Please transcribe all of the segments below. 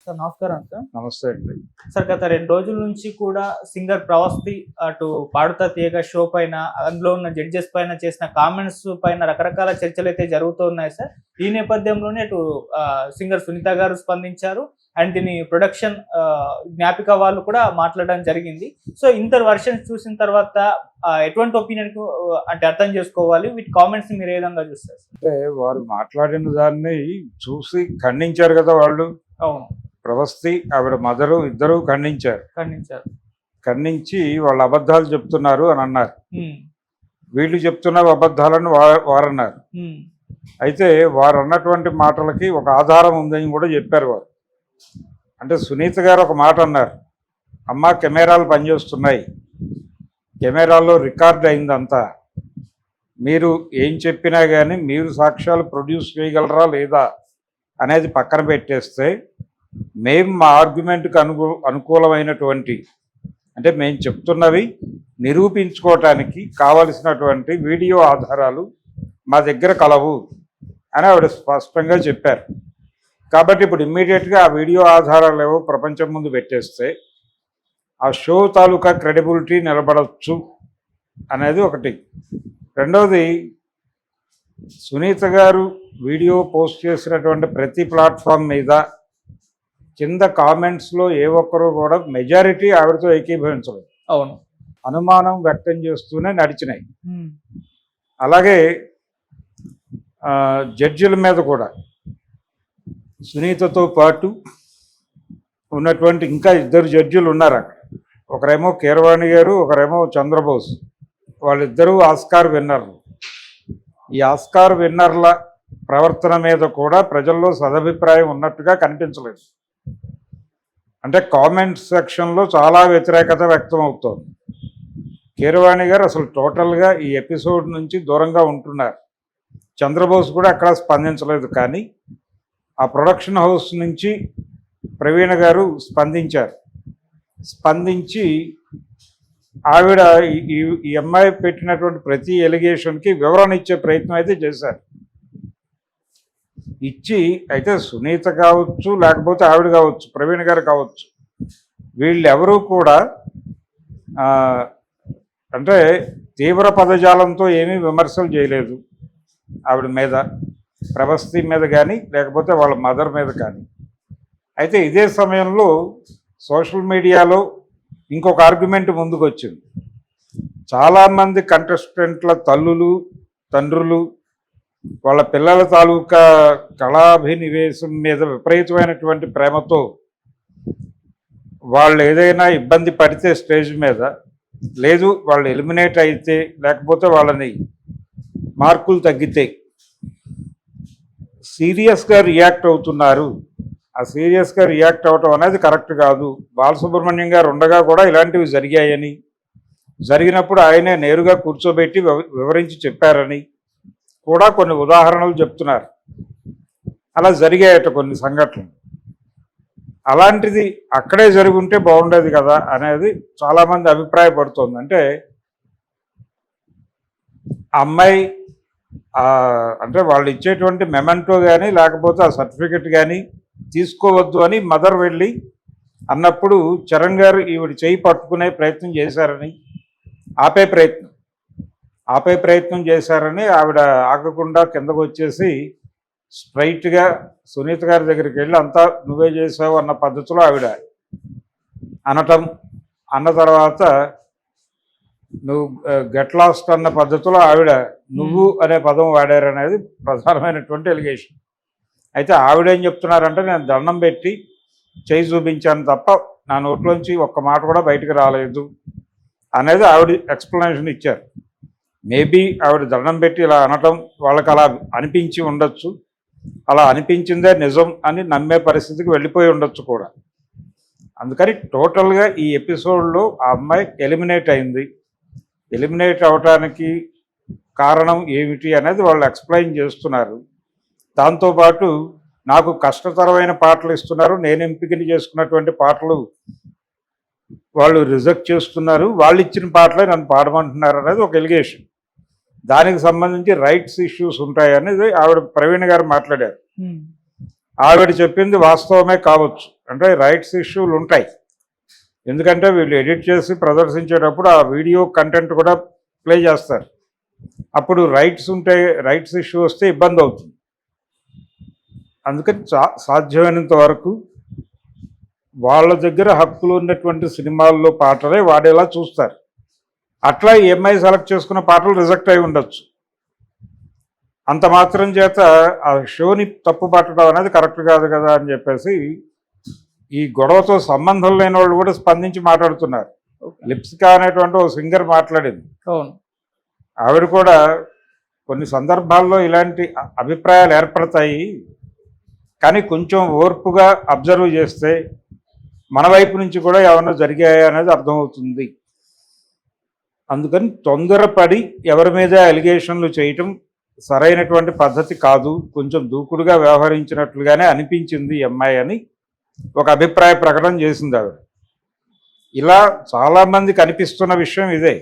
Sir నమస్కారం sir. నమస్తే అండి. సార్ గత 2 రోజుల నుంచి కూడా సింగర్ ప్రవస్తి అటు 'పాడుతా తీయగా' షో పైన, అందులో ఉన్న జడ్జెస్ పైన చేసిన కామెంట్స్ పైన రకరకాల చర్చలైతే జరుగుతూ ఉన్నాయి సార్. ఈ నేపథ్యంలోనే అటు సింగర్ సునీత గారు స్పందించారు. అండ్ దీని ప్రొడక్షన్ జ్ఞాపిక వాళ్ళు కూడా మాట్లాడడం జరిగింది. సో ఇంటర్ వర్షన్స్ చూసిన తర్వాత ఎటువంటి ఒపీనియన్ అంటే అర్థం చేసుకోవాలి, వీటి కామెంట్స్ మీరు ఏ విధంగా చూస్తారు? అంటే వారు మాట్లాడిన దాన్ని చూసి ఖండించారు కదా వాళ్ళు. అవును, ప్రవస్తి ఆవిడ మదరు ఇద్దరు ఖండించారు. ఖండించి వాళ్ళు అబద్ధాలు చెప్తున్నారు అని అన్నారు. వీళ్ళు చెప్తున్న అబద్ధాలను వారన్నారు. అయితే వారు అన్నటువంటి మాటలకి ఒక ఆధారం ఉందని కూడా చెప్పారు వారు. అంటే సునీత గారు ఒక మాట అన్నారు, అమ్మ కెమెరాలు పనిచేస్తున్నాయి, కెమెరాల్లో రికార్డ్ అయిందంతా, మీరు ఏం చెప్పినా కానీ మీరు సాక్ష్యాలు ప్రొడ్యూస్ చేయగలరా లేదా అనేది పక్కన పెట్టేస్తే మేము మా ఆర్గ్యుమెంట్కి అనుకూలమైనటువంటి అంటే మేము చెప్తున్నవి నిరూపించుకోవటానికి కావలసినటువంటి వీడియో ఆధారాలు మా దగ్గర కలవు అని ఆవిడ స్పష్టంగా చెప్పారు. కాబట్టి ఇప్పుడు ఇమ్మీడియట్గా ఆ వీడియో ఆధారాలు ఏవో ప్రపంచం ముందు పెట్టేస్తే ఆ షో తాలూకా క్రెడిబిలిటీ నిలబడవచ్చు అనేది ఒకటి. రెండవది, సునీత గారు వీడియో పోస్ట్ చేసినటువంటి ప్రతి ప్లాట్ఫామ్ మీద కింద కామెంట్స్లో ఏ ఒక్కరూ కూడా మెజారిటీ ఆవిడతో ఏకీభవించలేదు. అవును, అనుమానం వ్యక్తం చేస్తూనే నడిచినాయి. అలాగే జడ్జిల మీద కూడా సునీతతో పాటు ఉన్నటువంటి ఇంకా 2 జడ్జిలు ఉన్నారు అక్కడ. ఒకరేమో కీరవాణి గారు, ఒకరేమో చంద్రబోస్. వాళ్ళిద్దరూ ఆస్కార్ విన్నర్లు. ఈ ఆస్కార్ విన్నర్ల ప్రవర్తన మీద కూడా ప్రజల్లో సదభిప్రాయం ఉన్నట్టుగా కనిపించలేదు. అంటే కామెంట్ సెక్షన్లో చాలా వ్యతిరేకత వ్యక్తం అవుతోంది. కీరవాణి గారు అసలు టోటల్గా ఈ ఎపిసోడ్ నుంచి దూరంగా ఉంటున్నారు. చంద్రబోస్ కూడా అక్కడ స్పందించలేదు. కానీ ఆ ప్రొడక్షన్ హౌస్ నుంచి ప్రవీణ గారు స్పందించి ఆవిడ ఈ అమ్మాయి పెట్టినటువంటి ప్రతి ఎలిగేషన్కి వివరణ ఇచ్చే ప్రయత్నం అయితే చేశారు. ఇచ్చి అయితే సునీత కావచ్చు, లేకపోతే ఆవిడ కావచ్చు, ప్రవీణ గారు కావచ్చు, వీళ్ళెవరూ కూడా అంటే తీవ్ర పదజాలంతో ఏమీ విమర్శలు చేయలేదు ఆవిడ మీద, ప్రవస్తి మీద కానీ లేకపోతే వాళ్ళ మదర్ మీద కానీ. అయితే ఇదే సమయంలో సోషల్ మీడియాలో ఇంకొక ఆర్గ్యుమెంట్ ముందుకు వచ్చింది. చాలామంది కంటెస్టెంట్ల తల్లులు, తండ్రులు వాళ్ళ పిల్లల తాలూకా కళాభినివేశం మీద విపరీతమైనటువంటి ప్రేమతో వాళ్ళు ఏదైనా ఇబ్బంది పడితే స్టేజ్ మీద, లేదు వాళ్ళు ఎలిమినేట్ అయితే లేకపోతే వాళ్ళని మార్కులు తగ్గితే సీరియస్గా రియాక్ట్ అవుతున్నారు. ఆ సీరియస్గా రియాక్ట్ అవ్వటం అనేది కరెక్ట్ కాదు. బాలసుబ్రహ్మణ్యం గారు ఉండగా కూడా ఇలాంటివి జరిగాయని, జరిగినప్పుడు ఆయనే నేరుగా కూర్చోబెట్టి వివరించి చెప్పారని కూడా కొన్ని ఉదాహరణలు చెప్తున్నారు. అలా జరిగాయట కొన్ని సంఘటనలు. అలాంటిది అక్కడే జరిగి ఉంటే బాగుండేది కదా అనేది చాలామంది అభిప్రాయపడుతోంది. అంటే అమ్మాయి అంటే వాళ్ళు ఇచ్చేటువంటి మెమెంటో కానీ లేకపోతే ఆ సర్టిఫికెట్ కానీ తీసుకోవద్దు అని మదర్ వెళ్ళి అన్నప్పుడు చరణ్ గారు ఈవిడ చేయి పట్టుకునే ప్రయత్నం చేశారని, ఆపే ప్రయత్నం చేశారని ఆవిడ ఆగకుండా కిందకు వచ్చేసి స్ట్రైట్గా సునీత గారి దగ్గరికి వెళ్ళి అంతా నువ్వే చేసావు అన్న పద్ధతిలో ఆవిడ అన్న తర్వాత నువ్వు గెట్ లాస్ట్ అన్న పద్ధతిలో ఆవిడ నువ్వు అనే పదం వాడారనేది ప్రధానమైనటువంటి ఎలిగేషన్. అయితే ఆవిడేం చెప్తున్నారంటే, నేను దండం పెట్టి చేయి చూపించాను తప్ప నా నోట్లోంచి ఒక్క మాట కూడా బయటకు రాలేదు అనేది ఆవిడ ఎక్స్ప్లెనేషన్ ఇచ్చారు. మేబీ ఆవిడ దండం పెట్టి ఇలా అనటం వాళ్ళకి అలా అనిపించి ఉండొచ్చు, అలా అనిపించిందే నిజం అని నమ్మే పరిస్థితికి వెళ్ళిపోయి ఉండొచ్చు కూడా. అందుకని టోటల్గా ఈ ఎపిసోడ్లో ఆ అమ్మాయి ఎలిమినేట్ అయింది. ఎలిమినేట్ అవటానికి కారణం ఏమిటి అనేది వాళ్ళు ఎక్స్ప్లెయిన్ చేస్తున్నారు. దాంతోపాటు నాకు కష్టతరమైన పాటలు ఇస్తున్నారు, నేను ఎంపిక చేసుకున్నటువంటి పాటలు వాళ్ళు రిజెక్ట్ చేస్తున్నారు, వాళ్ళు ఇచ్చిన పాటలే నన్ను పాడమంటున్నారు అనేది ఒక ఎలిగేషన్. దానికి సంబంధించి రైట్స్ ఇష్యూస్ ఉంటాయనేది ఆవిడ ప్రవీణ గారు మాట్లాడారు. ఆవిడ చెప్పింది వాస్తవమే కావచ్చు, అంటే రైట్స్ ఇష్యూలు ఉంటాయి. ఎందుకంటే వీళ్ళు ఎడిట్ చేసి ప్రదర్శించేటప్పుడు ఆ వీడియో కంటెంట్ కూడా ప్లే చేస్తారు. అప్పుడు రైట్స్ ఇష్యూ వస్తే ఇబ్బంది అవుతుంది. అందుకని సాధ్యమైనంత వరకు వాళ్ళ దగ్గర హక్కులు ఉన్నటువంటి సినిమాల్లో పాటలే వాడేలా చూస్తారు. అట్లా ఎంఐ సెలెక్ట్ చేసుకున్న పాటలు రిజెక్ట్ అయి ఉండొచ్చు. అంత మాత్రం చేత ఆ షోని తప్పు పట్టడం అనేది కరెక్ట్ కాదు కదా అని చెప్పేసి ఈ గొడవతో సంబంధం లేని వాళ్ళు కూడా స్పందించి మాట్లాడుతున్నారు. లిప్సికా అనేటువంటి ఓ సింగర్ మాట్లాడింది. ఆవిడ కూడా కొన్ని సందర్భాల్లో ఇలాంటి అభిప్రాయాలు ఏర్పడతాయి, కానీ కొంచెం ఓర్పుగా అబ్జర్వ్ చేస్తే మన వైపు నుంచి కూడా ఏమన్నా జరిగాయి అనేది అర్థమవుతుంది. అందుకని తొందరపడి ఎవరి మీద అలిగేషన్లు చేయటం సరైనటువంటి పద్ధతి కాదు, కొంచెం దూకుడుగా వ్యవహరించినట్లుగానే అనిపించింది ఎంఐ అని ఒక అభిప్రాయ ప్రకటన చేసింది ఆవిడ. ఇలా చాలామంది కనిపిస్తున్న విషయం ఇదే.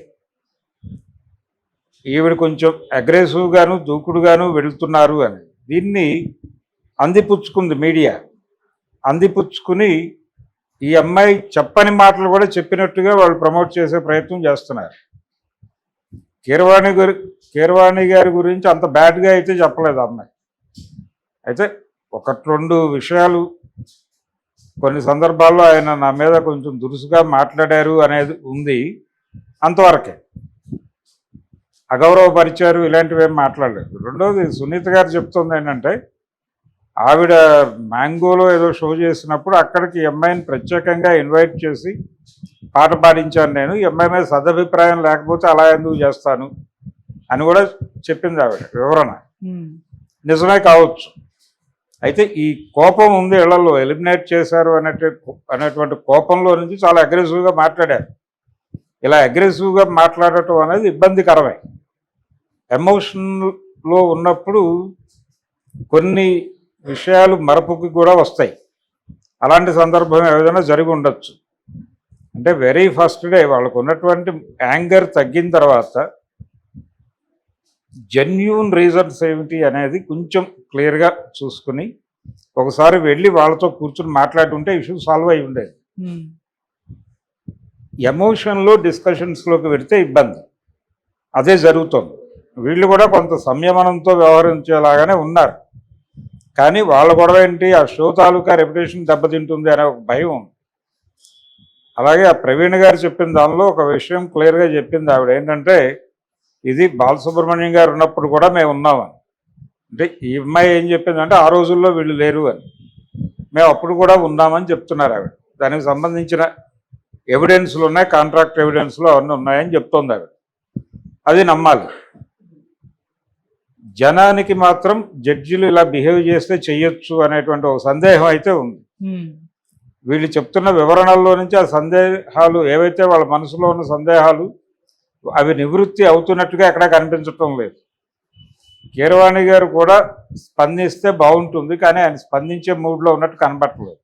ఈవిడ కొంచెం అగ్రెసివ్గాను దూకుడుగాను వెళుతున్నారు అని దీన్ని అందిపుచ్చుకుంది మీడియా. అందిపుచ్చుకుని ఈ అమ్మాయి చెప్పని మాటలు కూడా చెప్పినట్టుగా వాళ్ళు ప్రమోట్ చేసే ప్రయత్నం చేస్తున్నారు. కీరవాణి గారి గురించి అంత బ్యాడ్గా అయితే చెప్పలేదు అమ్మాయి. అయితే ఒకటి రెండు విషయాలు కొన్ని సందర్భాల్లో ఆయన నా మీద కొంచెం దురుసుగా మాట్లాడారు అనేది ఉంది, అంతవరకే. అగౌరవపరిచారు ఇలాంటివి ఏం మాట్లాడలేదు. రెండోది సునీత గారు చెప్తుంది ఏంటంటే ఆవిడ మ్యాంగోలో ఏదో షో చేసినప్పుడు అక్కడికి ఎంఐని ప్రత్యేకంగా ఇన్వైట్ చేసి పాట పాడించాను నేను, ఎంఐ మీద సదభిప్రాయం లేకపోతే అలా ఎందుకు చేస్తాను అని కూడా చెప్పింది ఆవిడ వివరణ. నిజమే కావచ్చు. అయితే ఈ కోపం ఉంది ఇళ్లలో, ఎలిమినేట్ చేశారు అనేటువంటి కోపంలో నుంచి చాలా అగ్రెసివ్గా మాట్లాడారు. ఇలా అగ్రెసివ్గా మాట్లాడటం అనేది ఇబ్బందికరమే. ఎమోషన్లో ఉన్నప్పుడు కొన్ని విషయాలు మరపుకి కూడా వస్తాయి. అలాంటి సందర్భం ఏదైనా జరిగి ఉండొచ్చు. అంటే వెరీ ఫస్ట్ డే వాళ్ళకు ఉన్నటువంటి యాంగర్ తగ్గిన తర్వాత జెన్యూన్ రీజన్స్ ఏమిటి అనేది కొంచెం క్లియర్గా చూసుకుని ఒకసారి వెళ్ళి వాళ్ళతో కూర్చుని మాట్లాడుతుంటే ఇష్యూ సాల్వ్ అయి ఉండేది. ఎమోషన్లో డిస్కషన్స్లోకి వెళితే ఇబ్బంది. అదే జరుగుతుంది. వీళ్ళు కూడా కొంత సంయమనంతో వ్యవహరించేలాగానే ఉన్నారు. కానీ వాళ్ళ గొడవ ఏంటి, ఆ షో తాలూకా రెప్యుటేషన్ దెబ్బతింటుంది అనే ఒక భయం ఉంది. అలాగే ఆ ప్రవీణ్ గారు చెప్పిన దానిలో ఒక విషయం క్లియర్గా చెప్పింది ఆవిడ. ఏంటంటే ఇది బాలసుబ్రహ్మణ్యం గారు ఉన్నప్పుడు కూడా మేము ఉన్నామని. అంటే ఈ అమ్మాయి ఏం చెప్పిందంటే ఆ రోజుల్లో వీళ్ళు లేరు అని, మేము అప్పుడు కూడా ఉన్నామని చెప్తున్నారు ఆవిడ. దానికి సంబంధించిన ఎవిడెన్స్లు ఉన్నాయి, కాంట్రాక్ట్ ఎవిడెన్స్లు అవన్నీ ఉన్నాయని చెప్తోంది ఆవిడ. అది నమ్మాలి. జనానికి మాత్రం జడ్జిలు ఇలా బిహేవ్ చేస్తే చెయ్యొచ్చు అనేటువంటి ఒక సందేహం అయితే ఉంది. వీళ్ళు చెప్తున్న వివరణల్లో నుంచి ఆ సందేహాలు ఏవైతే వాళ్ళ మనసులో ఉన్న సందేహాలు అవి నివృత్తి అవుతున్నట్టుగా ఎక్కడా కనిపించటం లేదు. కీరవాణి గారు కూడా స్పందిస్తే బాగుంటుంది, కానీ ఆయన స్పందించే మూడ్లో ఉన్నట్టు కనబట్టలేదు.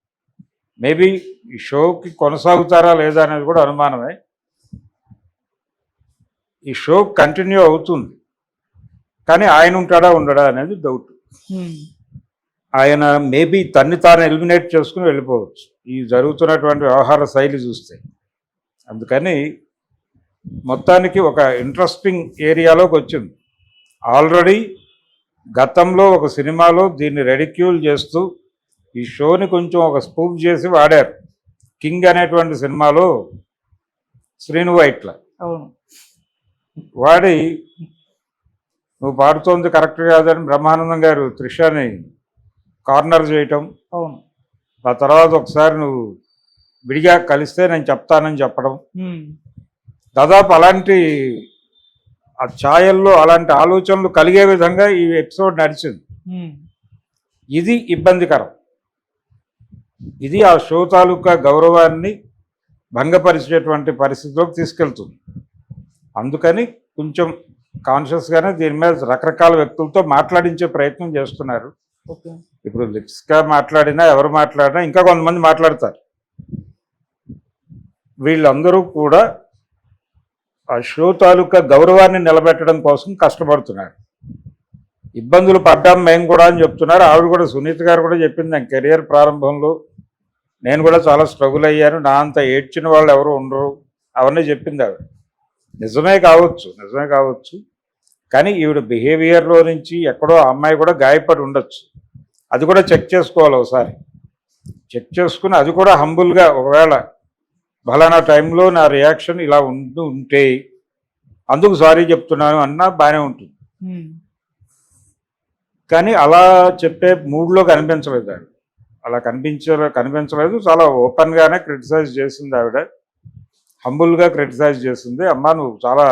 మేబీ ఈ షోకి కొనసాగుతారా లేదా అనేది కూడా అనుమానమే. ఈ షో కంటిన్యూ అవుతుంది, కానీ ఆయన ఉంటాడా ఉండడా అనేది డౌట్. ఆయన మేబీ తన్ని తాను ఎలిమినేట్ చేసుకుని వెళ్ళిపోవచ్చు ఈ జరుగుతున్నటువంటి వ్యవహార శైలి చూస్తే. అందుకని మొత్తానికి ఒక ఇంట్రెస్టింగ్ ఏరియాలోకి వచ్చింది. ఆల్రెడీ గతంలో ఒక సినిమాలో దీన్ని రెడిక్యూల్ చేస్తూ ఈ షోని కొంచెం ఒక స్పూఫ్ చేసి వాడారు. కింగ్ అనేటువంటి సినిమాలో శ్రీను వైట్ల వాడి నువ్వు పాడుతోంది కరెక్ట్ కాదని బ్రహ్మానందం గారు త్రిషాని కార్నర్ చేయటం, ఆ తర్వాత ఒకసారి నువ్వు విడిగా కలిస్తే నేను చెప్తానని చెప్పడం, దాదాపు అలాంటి ఆ ఛాయల్లో అలాంటి ఆలోచనలు కలిగే విధంగా ఈ ఎపిసోడ్ నడిచింది. ఇది ఇబ్బందికరం. ఇది ఆ షో తాలూకా గౌరవాన్ని భంగపరిచేటువంటి పరిస్థితిలోకి తీసుకెళ్తుంది. అందుకని కొంచెం కాన్షియస్గానే దీని మీద రకరకాల వ్యక్తులతో మాట్లాడించే ప్రయత్నం చేస్తున్నారు. ఇప్పుడు లిప్స్గా మాట్లాడినా ఎవరు మాట్లాడినా ఇంకా కొంతమంది మాట్లాడతారు. వీళ్ళందరూ కూడా ఆ షో తాలూకా గౌరవాన్ని నిలబెట్టడం కోసం కష్టపడుతున్నారు. ఇబ్బందులు పడ్డాం మేము కూడా అని చెప్తున్నారు. ఆవిడ కూడా, సునీత గారు కూడా చెప్పింది, నాకు కెరియర్ ప్రారంభంలో నేను కూడా చాలా స్ట్రగుల్ అయ్యాను, నా అంత ఏడ్చిన వాళ్ళు ఎవరు ఉండరు, అవన్నీ చెప్పింది ఆవిడ. నిజమే కావచ్చు, కానీ ఈవిడ బిహేవియర్లో నుంచి ఎక్కడో ఆ అమ్మాయి కూడా గాయపడి ఉండొచ్చు. అది కూడా చెక్ చేసుకోవాలి ఒకసారి. చెక్ చేసుకుని అది కూడా హంబుల్గా, ఒకవేళ ఫలానా టైంలో నా రియాక్షన్ ఇలా ఉంటే అందుకు సారీ చెప్తున్నాను అన్నా బాగానే ఉంటుంది. కానీ అలా చెప్పే మూడ్లో కనిపించలేదు ఆవిడ. అలా కనిపించలేదు. చాలా ఓపెన్గానే క్రిటిసైజ్ చేసింది ఆవిడ, హంబుల్గా క్రిటిసైజ్ చేసింది. అమ్మ, నువ్వు చాలా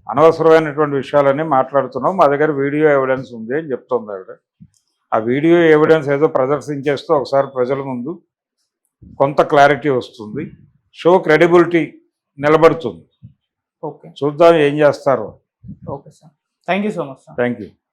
అనవసరమైనటువంటి విషయాలన్నీ మాట్లాడుతున్నావు, మా దగ్గర వీడియో ఎవిడెన్స్ ఉంది అని చెప్తుంది ఆవిడ. ఆ వీడియో ఎవిడెన్స్ ఏదో ప్రదర్శించేస్తూ ఒకసారి ప్రజల ముందు కొంత క్లారిటీ వస్తుంది, షో క్రెడిబిలిటీ నిలబడుతుంది. ఓకే, చూద్దాం ఏం చేస్తారో. Okay sir, thank you so much sir. Thank you.